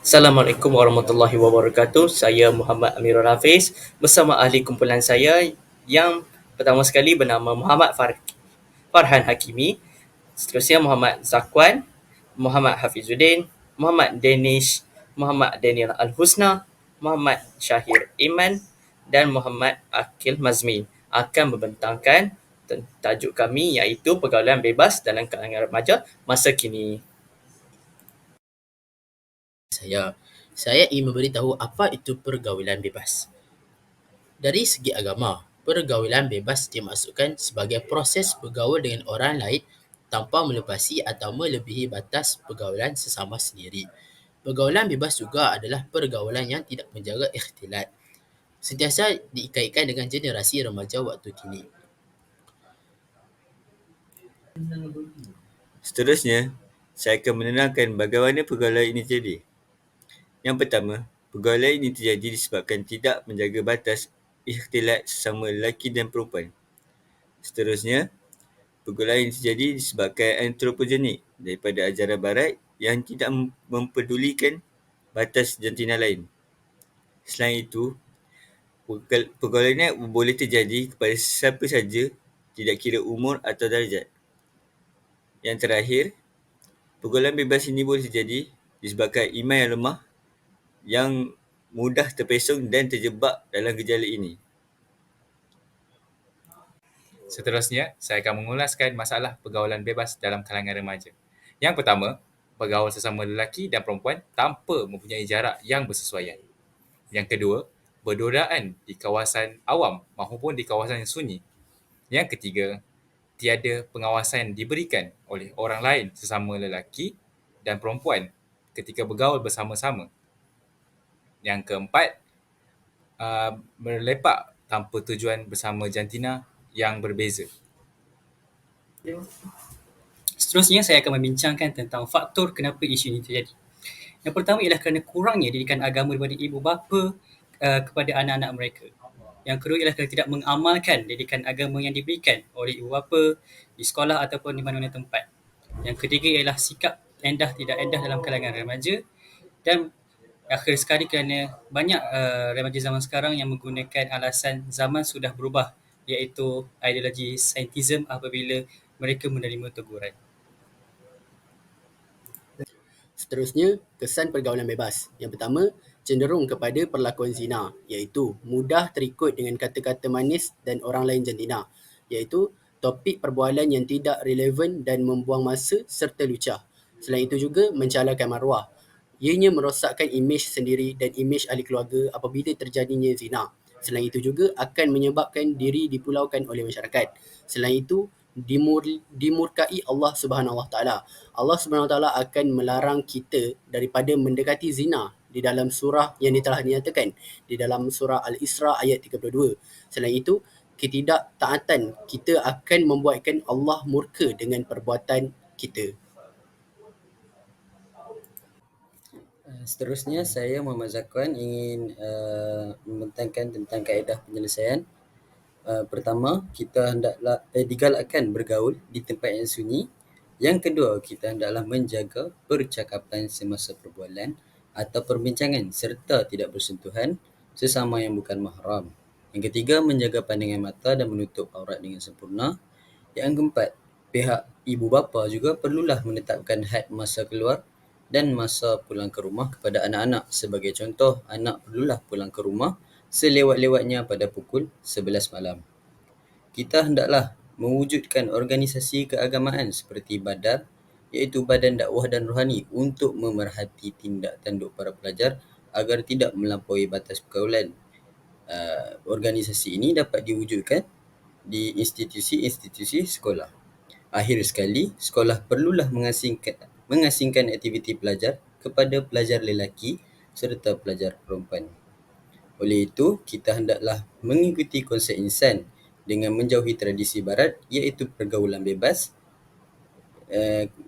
Assalamualaikum warahmatullahi wabarakatuh. Saya Muhammad Amirul Hafiz bersama ahli kumpulan saya yang pertama sekali bernama Muhammad Farhan Hakimi, seterusnya Muhammad Zakwan, Muhammad Hafizuddin, Muhammad Danish, Muhammad Daniel Al-Husna, Muhammad Syahir Iman dan Muhammad Akil Mazmi akan membentangkan tajuk kami iaitu pergaulan bebas dalam kalangan remaja masa kini. Saya ingin memberitahu apa itu pergaulan bebas. Dari segi agama, pergaulan bebas dimaksudkan sebagai proses bergaul dengan orang lain tanpa melepasi atau melebihi batas pergaulan sesama sendiri. Pergaulan bebas juga adalah pergaulan yang tidak menjaga ikhtilat, sentiasa dikaitkan dengan generasi remaja waktu kini. Seterusnya, saya akan menerangkan bagaimana pergaulan ini terjadi. Yang pertama, pergaulan ini terjadi disebabkan tidak menjaga batas ikhtilat sesama lelaki dan perempuan. Seterusnya, pergaulan ini terjadi disebabkan antropogenik daripada ajaran barat yang tidak mempedulikan batas jantina lain. Selain itu, pergaulan ini boleh terjadi kepada siapa saja, tidak kira umur atau darjat. Yang terakhir, pergaulan bebas ini boleh terjadi disebabkan iman yang lemah yang mudah terpesong dan terjebak dalam gejala ini. Seterusnya, saya akan mengulaskan masalah pergaulan bebas dalam kalangan remaja. Yang pertama, bergaul sesama lelaki dan perempuan tanpa mempunyai jarak yang bersesuaian. Yang kedua, berduraan di kawasan awam maupun di kawasan sunyi. Yang ketiga, tiada pengawasan diberikan oleh orang lain sesama lelaki dan perempuan ketika bergaul bersama-sama. Yang keempat, berlepak tanpa tujuan bersama jantina yang berbeza. Seterusnya, saya akan membincangkan tentang faktor kenapa isu ini terjadi. Yang pertama ialah kerana kurangnya didikan agama daripada ibu bapa kepada anak-anak mereka. Yang kedua ialah kerana tidak mengamalkan didikan agama yang diberikan oleh ibu bapa di sekolah ataupun di mana-mana tempat. Yang ketiga ialah sikap endah tidak endah dalam kalangan remaja, dan akhir sekali kerana banyak remaja zaman sekarang yang menggunakan alasan zaman sudah berubah, iaitu ideologi saintism apabila mereka menerima teguran. Seterusnya, kesan pergaulan bebas. Yang pertama, cenderung kepada perlakuan zina, iaitu mudah terikut dengan kata-kata manis dan orang lain jantina, iaitu topik perbualan yang tidak relevan dan membuang masa serta lucah. Selain itu juga mencalakan maruah. Ianya merosakkan imej sendiri dan imej ahli keluarga apabila terjadinya zina. Selain itu juga akan menyebabkan diri dipulaukan oleh masyarakat. Selain itu, dimurkai Allah Subhanahu Wa Taala. Allah Subhanahu Wa Taala akan melarang kita daripada mendekati zina di dalam surah yang telah dinyatakan di dalam surah Al-Isra ayat 32. Selain itu, ketidaktaatan kita akan membuatkan Allah murka dengan perbuatan kita. Seterusnya, saya Muhammad Zakwan ingin membentangkan tentang kaedah penyelesaian. Pertama, kita hendaklah digalakkan bergaul di tempat yang sunyi. Yang kedua, kita hendaklah menjaga percakapan semasa perbualan atau perbincangan serta tidak bersentuhan sesama yang bukan mahram. Yang ketiga, menjaga pandangan mata dan menutup aurat dengan sempurna. Yang keempat, pihak ibu bapa juga perlulah menetapkan had masa keluar dan masa pulang ke rumah kepada anak-anak. Sebagai contoh, anak perlulah pulang ke rumah selewat-lewatnya pada pukul 11 malam. Kita hendaklah mewujudkan organisasi keagamaan seperti Badar, iaitu Badan Dakwah dan Rohani, untuk memerhati tindak tanduk para pelajar agar tidak melampaui batas pergaulan. Organisasi ini dapat diwujudkan di institusi-institusi sekolah. Akhir sekali, sekolah perlulah mengasingkan aktiviti pelajar kepada pelajar lelaki serta pelajar perempuan. Oleh itu, kita hendaklah mengikuti konsep insan dengan menjauhi tradisi barat, iaitu pergaulan bebas.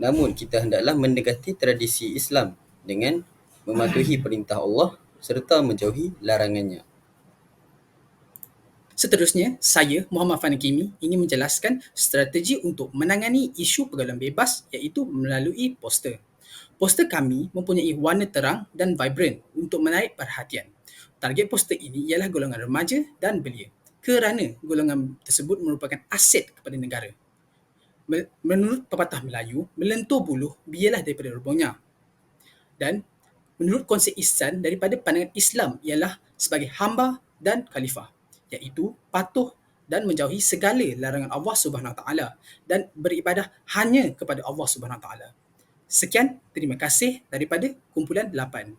Namun, kita hendaklah mendekati tradisi Islam dengan mematuhi perintah Allah serta menjauhi larangannya. Seterusnya, saya Muhammad Farhan Hakimi ingin menjelaskan strategi untuk menangani isu pergaulan bebas, iaitu melalui poster. Poster kami mempunyai warna terang dan vibrant untuk menarik perhatian. Target poster ini ialah golongan remaja dan belia kerana golongan tersebut merupakan aset kepada negara. Menurut pepatah Melayu, melentur buluh biarlah daripada rebungnya. Dan menurut konsep ihsan daripada pandangan Islam ialah sebagai hamba dan khalifah, iaitu patuh dan menjauhi segala larangan Allah Subhanahu Wa Taala dan beribadah hanya kepada Allah Subhanahu Wa Taala. Sekian, terima kasih daripada kumpulan 8.